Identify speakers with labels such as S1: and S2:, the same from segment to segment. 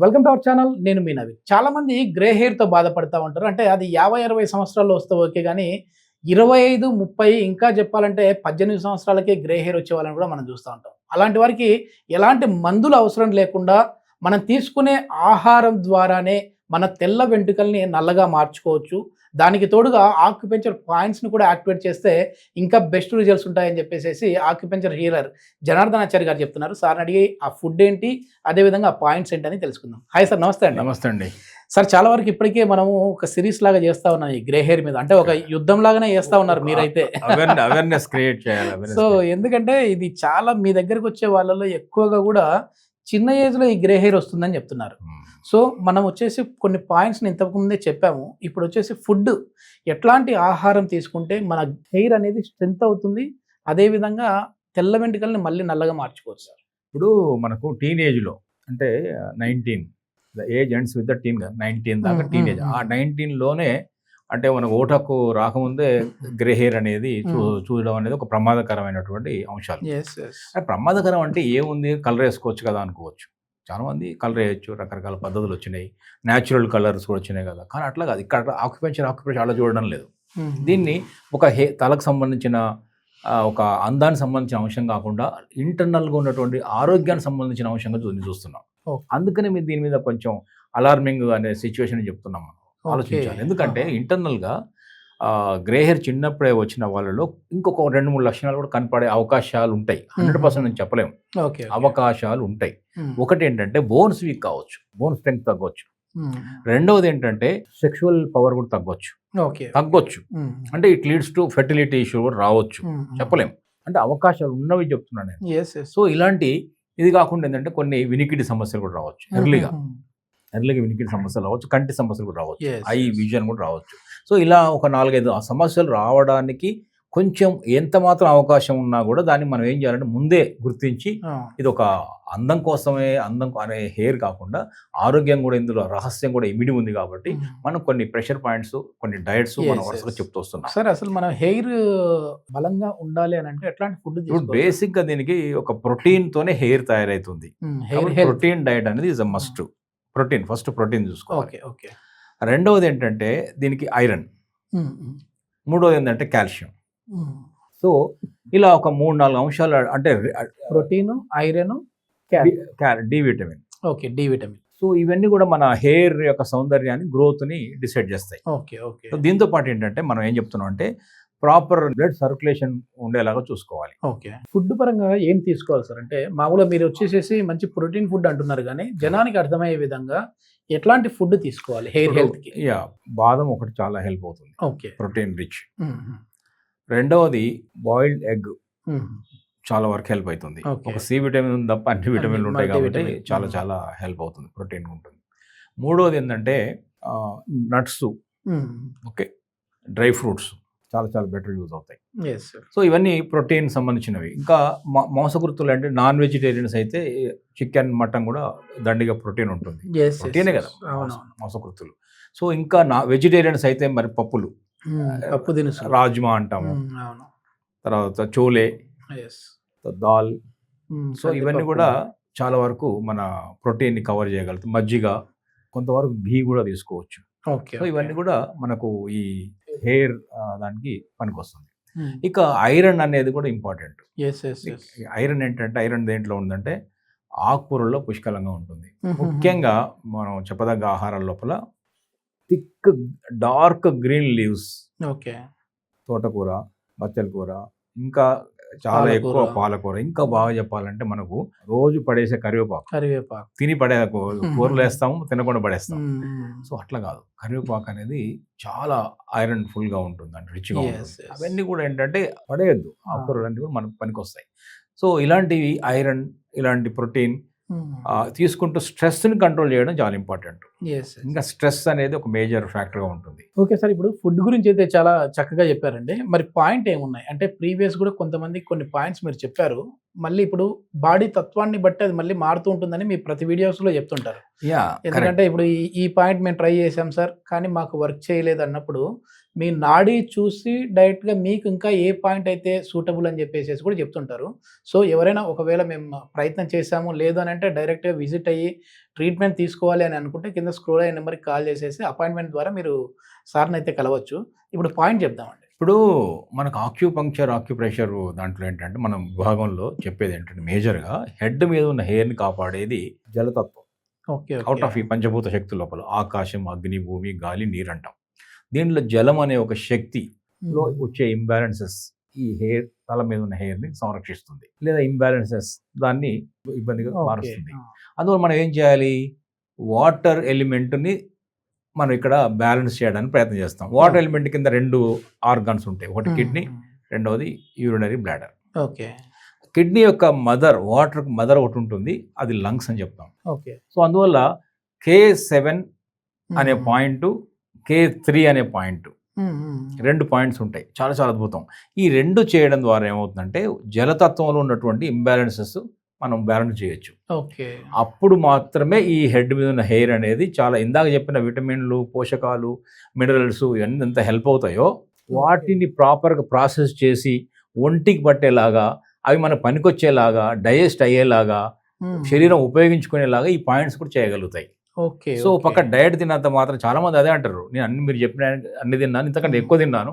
S1: Welcome to our channel. నేను మీ నవీన్. చాలా మంది గ్రే హెయిర్‌తో బాధపడతా ఉంటారు. అంటే అది 50, 60 సంవత్సరాల్లో వస్తే ఓకే గానీ 25, 30 ఇంకా చెప్పాలంటే 18 సంవత్సరాలకే గ్రే హెయిర్ వచ్చే వాళ్ళని కూడా మనం చూస్తా ఉంటాం. అలాంటి వారికి ఎలాంటి మందులు అవసరం లేకుండా మనం తీసుకునే ఆహారం ద్వారానే మన తెల్ల వెంట్రుకల్ని నల్లగా మార్చుకోవచ్చు. దానికి తోడుగా ఆక్యుపెంచర్ పాయింట్స్‌ని కూడా యాక్టివేట్ చేస్తే ఇంకా బెస్ట్ రిజల్ట్స్ ఉంటాయని చెప్పేసేసి ఆక్యుపెంచర్ హీలర్ జనార్దనాచారి గారు చెప్తున్నారు. సార్‌ని అడిగి ఆ ఫుడ్ ఏంటి, అదేవిధంగా ఆ పాయింట్స్ ఏంటని తెలుసుకుందాం. హాయ్ సార్, నమస్తే అండి.
S2: నమస్తే అండి.
S1: సార్, చాలా వరకు ఇప్పటికే మనము ఒక సిరీస్ లాగా చేస్తా ఉన్నాం ఈ గ్రే హెయిర్ మీద. అంటే ఒక యుద్ధం లాగానే చేస్తా ఉన్నారు మీరైతే.
S2: అవేర్నెస్ క్రియేట్ చేయాలి.
S1: సో ఎందుకంటే ఇది చాలా మీ దగ్గరకు వచ్చే వాళ్ళలో ఎక్కువగా కూడా చిన్న ఏజ్‌లో ఈ గ్రే హెయిర్ వస్తుందని చెప్తున్నారు. సో మనం వచ్చేసి కొన్ని పాయింట్స్‌ని ఇంతకుముందే చెప్పాము. ఇప్పుడు వచ్చేసి ఫుడ్ ఎట్లాంటి ఆహారం తీసుకుంటే మన హెయిర్ అనేది స్ట్రెంత్ అవుతుంది, అదేవిధంగా తెల్ల వెంట్రుకల్ని మళ్ళీ నల్లగా మార్చుకోవచ్చు సార్.
S2: ఇప్పుడు మనకు టీనేజ్‌లో అంటే 19 the age ends with the teen 19 దాకా టీనేజ్. ఆ 19లోనే అంటే మనకు ఓటు హక్కు రాకముందే గ్రే హెయిర్ అనేది చూడడం అనేది ఒక ప్రమాదకరమైనటువంటి అంశాలు. ప్రమాదకరం అంటే ఏముంది, కలర్ వేసుకోవచ్చు కదా అనుకోవచ్చు. చాలామంది కలర్ వేయచ్చు, రకరకాల పద్ధతులు వచ్చినాయి, న్యాచురల్ కలర్స్ కూడా వచ్చినాయి కదా. కానీ అట్లా కాదు, ఇక్కడ ఆక్యుపెంచర్ అలా చూడడం లేదు. దీన్ని ఒక తలకు సంబంధించిన ఒక అందానికి సంబంధించిన అంశం కాకుండా ఇంటర్నల్గా ఉన్నటువంటి ఆరోగ్యానికి సంబంధించిన అంశంగా చూస్తున్నాం. అందుకనే మీరు దీని మీద కొంచెం అలార్మింగ్ అనే సిచ్యువేషన్ చెప్తున్నాం. ఆలోచించాలి. ఎందుకంటే ఇంటర్నల్గా గ్రే హెయిర్ చిన్నప్పుడే వచ్చిన వాళ్ళలో ఇంకొక 2-3 లక్షణాలు కూడా కనపడే అవకాశాలు ఉంటాయి. 100% నేను చెప్పలేము, అవకాశాలు ఉంటాయి. ఒకటి ఏంటంటే బోన్స్ వీక్ కావచ్చు, బోన్ స్ట్రెంగ్త్ తగ్గొచ్చు. రెండవది ఏంటంటే సెక్షువల్ పవర్ కూడా తగ్గొచ్చు. అంటే it leads to fertility issue కూడా రావచ్చు, చెప్పలేము. అంటే అవకాశాలు ఉన్నవి చెప్తున్నాను నేను. సో ఇలాంటి ఇది కాకుండా ఏంటంటే కొన్ని వినికిడి సమస్యలు కూడా రావచ్చు. ఎర్లీగా వినికిడి సమస్యలు రావచ్చు, కంటి సమస్యలు కూడా రావచ్చు, ఐ విజన్ కూడా రావచ్చు. సో ఇలా ఒక 4-5 సమస్యలు రావడానికి కొంచెం ఎంత మాత్రం అవకాశం ఉన్నా కూడా దాన్ని మనం ఏం చేయాలంటే ముందే గుర్తించి ఇది ఒక అందం కోసమే, అందం అనే హెయిర్ కాకుండా ఆరోగ్యం కూడా ఇందులో రహస్యం కూడా ఇమిడి ఉంది. కాబట్టి మనం కొన్ని ప్రెషర్ పాయింట్స్, కొన్ని డైట్స్ మనం వరుసగా చెప్తూ వస్తున్నాం.
S1: సార్, అసలు మన హెయిర్ బలంగా ఉండాలి అని అంటే ఎట్లాంటి ఫుడ్?
S2: బేసిక్ గా దీనికి ఒక ప్రోటీన్ తోనే హెయిర్ తయారైతుంది. ప్రోటీన్ డైట్ అనేది is a must. First protein చూసుకోవాలి. రెండవది ఏంటంటే దీనికి ఐరన్, మూడవది ఏంటంటే కాల్షియం. సో ఇలా ఒక 3-4 అంశాలు అంటే
S1: protein, iron,
S2: D vitamin.
S1: D vitamin.
S2: So ఇవన్నీ కూడా మన హెయిర్ యొక్క సౌందర్యాన్ని, గ్రోత్ ని డిసైడ్ చేస్తాయి. సో దీంతో పాటు ఏంటంటే మనం ఏం చెప్తున్నాం అంటే ప్రాపర్ బ్లడ్ సర్క్యులేషన్ ఉండేలాగా చూసుకోవాలి.
S1: ఫుడ్ పరంగా ఏం తీసుకోవాలి సార్? అంటే మామూలుగా మీరు వచ్చేసేసి మంచి ప్రోటీన్ ఫుడ్ అంటున్నారు, కానీ జనానికి అర్థమయ్యే విధంగా ఎట్లాంటి ఫుడ్ తీసుకోవాలి హెయిర్ హెల్త్ కి?
S2: బాదం ఒకటి చాలా హెల్ప్ అవుతుంది, ప్రోటీన్ రిచ్. రెండవది బాయిల్డ్ ఎగ్ చాలా వరకు హెల్ప్ అవుతుంది. ఒక సి విటమిన్ తప్ప అన్ని విటమిన్లు ఉంటాయి కాబట్టి చాలా హెల్ప్ అవుతుంది, ప్రోటీన్ ఉంటుంది. మూడవది ఏంటంటే నట్స్, డ్రై ఫ్రూట్స్ చాలా బెటర్ యూజ్ అవుతాయి. సో ఇవన్నీ ప్రోటీన్ సంబంధించినవి. ఇంకా మాంసకృతులు అంటే నాన్ వెజిటేరియన్స్ అయితే చికెన్, మటన్ కూడా దండిగా ప్రోటీన్ ఉంటుంది. ప్రోటీనే కదా మాంసకృతులు. సో ఇంకా వెజిటేరియన్స్ అయితే మరి పప్పులు,
S1: పప్పు దినుసు,
S2: రాజ్మా అంటాము, తర్వాత చోలే, దాల్. సో ఇవన్నీ కూడా చాలా వరకు మన ప్రోటీన్ ని కవర్ చేయగలుగుతాయి. మజ్జిగ, కొంతవరకు ఘీ కూడా తీసుకోవచ్చు. సో ఇవన్నీ కూడా మనకు ఈ హెయిర్ దానికి పనికొస్తుంది. ఇక ఐరన్ అనేది కూడా ఇంపార్టెంట్. ఐరన్ ఏంటంటే ఐరన్ దేంట్లో ఉందంటే ఆకుకూరల్లో పుష్కలంగా ఉంటుంది. ముఖ్యంగా మనం చెప్పదగ్గ ఆహారాల లోపల థిక్ డార్క్ గ్రీన్ లీవ్స్, తోటకూర, బచ్చల కూర, ఇంకా చాలా ఎక్కువ పాలకూర, ఇంకా బాగా చెప్పాలంటే మనకు రోజు పడేసే కరివేపాకు తిని కూరలు వేస్తాము, తినకుండా పడేస్తాం. సో అట్లా కాదు, కరివేపాకు అనేది చాలా ఐరన్ ఫుల్ గా ఉంటుంది, అంటే రిచ్గా ఉంటుంది. అవన్నీ కూడా ఏంటంటే పడేయద్దు, ఆకుకూరలు అన్నీ కూడా మనకు పనికొస్తాయి. సో ఇలాంటివి ఐరన్, ఇలాంటి ప్రోటీన్ తీసుకుంటూ స్ట్రెస్ని కంట్రోల్ చేయడం చాలా ఇంపార్టెంట్. ఇంకా స్ట్రెస్ అనేది ఒక మేజర్ ఫ్యాక్టర్గా ఉంటుంది.
S1: ఓకే సార్, ఇప్పుడు ఫుడ్ గురించి అయితే చాలా చక్కగా చెప్పారండి. మరి పాయింట్ ఏమున్నాయి అంటే ప్రీవియస్ కూడా కొంతమంది కొన్ని పాయింట్స్ మీరు చెప్పారు, మళ్ళీ ఇప్పుడు బాడీ తత్వాన్ని బట్టి అది మళ్ళీ మారుతూ ఉంటుందని మీ ప్రతి వీడియోస్లో చెప్తుంటారు. ఎందుకంటే ఇప్పుడు ఈ పాయింట్ మేము ట్రై చేసాం సార్, కానీ మాకు వర్క్ చేయలేదు అన్నప్పుడు మీ నాడీ చూసి డైరెక్ట్‌గా మీకు ఇంకా ఏ పాయింట్ అయితే సూటబుల్ అని చెప్పేసేసి కూడా చెప్తుంటారు. సో, ఎవరైనా ఒకవేళ మేము ప్రయత్నం చేశాము, లేదు అనంటే డైరెక్ట్‌గా విజిట్ అయ్యి ట్రీట్మెంట్ తీసుకోవాలి అని అనుకుంటే కింద స్క్రోల్ అయ్యే నెంబర్‌కి కాల్ చేసేసి అపాయింట్మెంట్ ద్వారా మీరు సార్‌నయితే కలవచ్చు. ఇప్పుడు పాయింట్ చెప్దామండి.
S2: ఇప్పుడు మనకు ఆక్యుప్రెషర్ దాంట్లో ఏంటంటే మనం విభాగంలో చెప్పేది ఏంటంటే మేజర్‌గా హెడ్ మీద ఉన్న హెయిర్‌ని కాపాడేది జలతత్వం.
S1: ఓకే.
S2: అవుట్ ఆఫ్ ఈ పంచభూత శక్తి లోపల ఆకాశం, అగ్ని, భూమి, గాలి, నీరు అంటాం. దీంట్లో జలం అనే ఒక శక్తిలో వచ్చే ఇంబ్యాలెన్సెస్ ఈ హెయిర్ తల మీద ఉన్న హెయిర్‌ని సంరక్షిస్తుంది. లేదా ఇంబ్యాలెన్సెస్ దాన్ని ఇబ్బందిగా మారుస్తుంది. అందువల్ల మనం ఏం చేయాలి? వాటర్ ఎలిమెంట్‌ని మనం ఇక్కడ బ్యాలెన్స్ చేయడానికి ప్రయత్నం చేస్తాం. వాటర్ ఎలిమెంట్ కింద 2 ఆర్గాన్స్ ఉంటాయి. ఒకటి కిడ్నీ, రెండవది యూరినరీ బ్లాడర్.
S1: ఓకే.
S2: కిడ్నీ యొక్క వాటర్ మదర్ ఒకటి ఉంటుంది. అది లంగ్స్ అని చెప్తాం.
S1: ఓకే.
S2: సో, అందువల్ల K7 అనే పాయింట్, K3 అనే పాయింట్ 2 పాయింట్స్ ఉంటాయి. చాలా చాలా అద్భుతం. ఈ 2 చేయడం ద్వారా ఏమవుతుందంటే జలతత్వంలో ఉన్నటువంటి ఇంబ్యాలెన్సెస్ మనం బ్యాలెన్స్ చేయొచ్చు.
S1: ఓకే.
S2: అప్పుడు మాత్రమే ఈ హెడ్ మీద ఉన్న హెయిర్ అనేది చాలా ఇందాక చెప్పిన విటమిన్లు, పోషకాలు, మినరల్స్ ఇవన్నీ ఎంత హెల్ప్ అవుతాయో వాటిని ప్రాపర్‌గా ప్రాసెస్ చేసి ఒంటికి పట్టేలాగా, అవి మన పనికొచ్చేలాగా, డైజెస్ట్ అయ్యేలాగా, శరీరం ఉపయోగించుకునేలాగా ఈ పాయింట్స్ కూడా చేయగలుగుతాయి.
S1: ఓకే.
S2: సో, పక్క డైట్ తిన్నంత మాత్రం చాలామంది అదే అంటారు. నేను మీరు చెప్పిన అన్ని తిన్నాను, ఇంతకంటే ఎక్కువ తిన్నాను,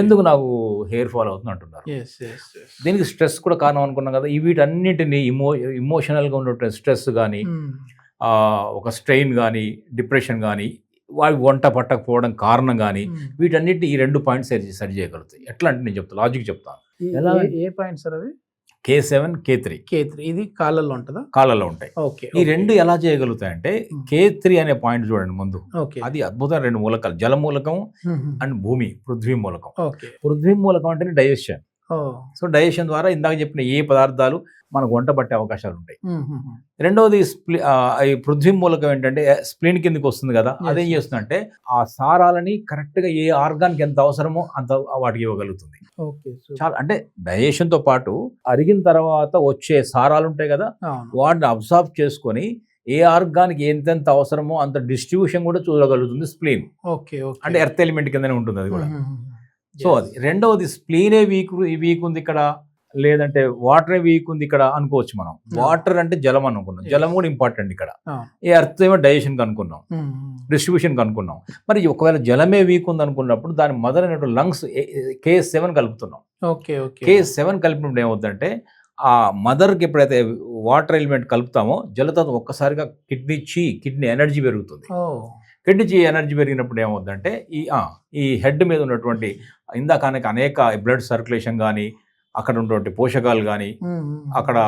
S2: ఎందుకు నాకు హెయిర్ ఫాల్ అవుతుంది అంటున్నారు. దీనికి స్ట్రెస్ కూడా కారణం అనుకున్నాం కదా. వీటన్నిటిని ఇమోషనల్గా ఉన్నటువంటి స్ట్రెస్ కానీ, ఒక స్ట్రెయిన్ కానీ, డిప్రెషన్ కానీ, వావి వంట పట్టకపోవడం కారణం కానీ, వీటన్నిటిని ఈ 2 పాయింట్స్ సరి చేయగలుగుతాయి. ఎట్లా అంటే నేను చెప్తాను, లాజిక్ చెప్తాను.
S1: ఎలా ఏ పాయింట్ సార్ అవి?
S2: K7, K3.
S1: ఇది కాళ్ళల్లో ఉంటుందా? కాళ్ళల్లో
S2: ఉంటాయి. ఈ 2 ఎలా చేయగలుగుతాయంటే K3 అనే పాయింట్ చూడండి ముందు. అది అద్భుతమైన 2 మూలకాలు, జల మూలకం అండ్ పృథ్వీ మూలకం. పృథ్వీ మూలకం అంటేనే డైజెషన్. సో, డైజెషన్ ద్వారా ఇందాక చెప్పిన ఏ పదార్థాలు మనకు వంట పట్టే అవకాశాలు ఉంటాయి. రెండవది ఈ పృథ్వీ మూలకం ఏంటంటే స్ప్లీన్ కిందకి వస్తుంది కదా. అదేం చేస్తుందంటే ఆ సారాలని కరెక్ట్గా ఏ ఆర్గాన్కి ఎంత అవసరమో అంత వాటికి ఇవ్వగలుగుతుంది. చాలా అంటే డైజెషన్ తో పాటు అరిగిన తర్వాత వచ్చే సారాలు ఉంటాయి కదా, వాటిని అబ్సార్బ్ చేసుకొని ఏ ఆర్గాన్కి ఎంతెంత అవసరమో అంత డిస్ట్రిబ్యూషన్ కూడా చూడగలుగుతుంది స్ప్లీన్. అంటే ఎర్త్ ఎలిమెంట్ కిందనే ఉంటుంది అది కూడా. సో, అది రెండవది స్ప్లీనే వీక్ ఉంది ఇక్కడ, లేదంటే వాటరే వీక్ ఉంది ఇక్కడ అనుకోవచ్చు మనం. వాటర్ అంటే జలం అనుకున్నాం, జలం కూడా ఇంపార్టెంట్ ఇక్కడ. ఈ ఎర్త్ ఏమో డైజెషన్ అనుకున్నాం, డిస్ట్రిబ్యూషన్ అనుకున్నాం. మరి ఒకవేళ జలమే వీక్ ఉంది అనుకున్నప్పుడు దాని మదర్ అనేటువంటి లంగ్స్ K7 కలుపుతున్నాం. K7 కలిపినప్పుడు ఏమవుతుందంటే ఆ మదర్కి ఎప్పుడైతే వాటర్ ఎలిమెంట్ కలుపుతామో జలతత్వం ఒక్కసారిగా కిడ్నీ ఎనర్జీ పెరుగుతుంది. కిడ్నీ ఎనర్జీ పెరిగినప్పుడు ఏమవుతుందంటే ఈ హెడ్ మీద ఉన్నటువంటి ఇందాక అనేక బ్లడ్ సర్క్యులేషన్ కానీ, అక్కడ ఉన్నటువంటి పోషకాలు కానీ, అక్కడ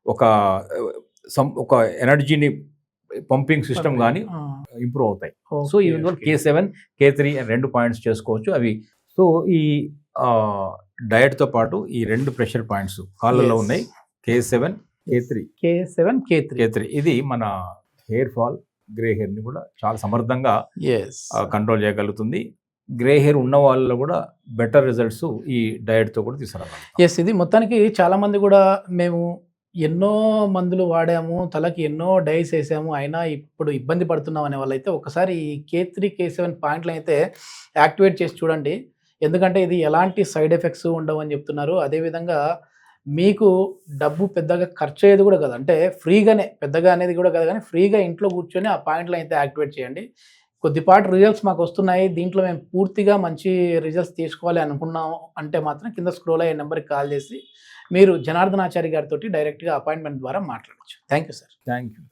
S2: ఒక ఎనర్జీని పంపింగ్ సిస్టమ్ కానీ ఇంప్రూవ్ అవుతాయి. సో, ఈ K7, K3 2 పాయింట్స్ చేసుకోవచ్చు అవి. సో, ఈ డయట్తో పాటు ఈ 2 ప్రెషర్ పాయింట్స్ కాళ్ళలో ఉన్నాయి, K7, K3. ఇది మన హెయిర్ ఫాల్, గ్రే హెయిర్ని కూడా చాలా సమర్థంగా కంట్రోల్ చేయగలుగుతుంది. గ్రే హెయిర్ ఉన్న వాళ్ళలో కూడా బెటర్ రిజల్ట్స్ ఈ డయట్తో కూడా తీసుకురావాలి.
S1: ఇది మొత్తానికి చాలామంది కూడా మేము ఎన్నో మందులు వాడాము, తలకి ఎన్నో డైస్ వేసాము, అయినా ఇప్పుడు ఇబ్బంది పడుతున్నాం అనే వాళ్ళైతే ఒకసారి ఈ K3, K7 పాయింట్లు అయితే యాక్టివేట్ చేసి చూడండి. ఎందుకంటే ఇది ఎలాంటి సైడ్ ఎఫెక్ట్స్ ఉండవు అని చెప్తున్నారు. అదేవిధంగా మీకు డబ్బు పెద్దగా ఖర్చు అయ్యేది కూడా కదా, అంటే ఫ్రీగానే, పెద్దగా అనేది కూడా కదా, కానీ ఫ్రీగా ఇంట్లో కూర్చొని ఆ పాయింట్లు అయితే యాక్టివేట్ చేయండి. కొద్దిపాటి రిజల్ట్స్ మాకు వస్తున్నాయి, దీంట్లో మేము పూర్తిగా మంచి రిజల్ట్స్ తీసుకోవాలి అనుకున్నాం అంటే మాత్రం కింద స్క్రోల్ అయ్యే నెంబర్కి కాల్ చేసి మీరు జనార్దనాచారి గారితో డైరెక్ట్గా అపాయింట్మెంట్ ద్వారా మాట్లాడచ్చు. Thank you sir.
S2: Thank you.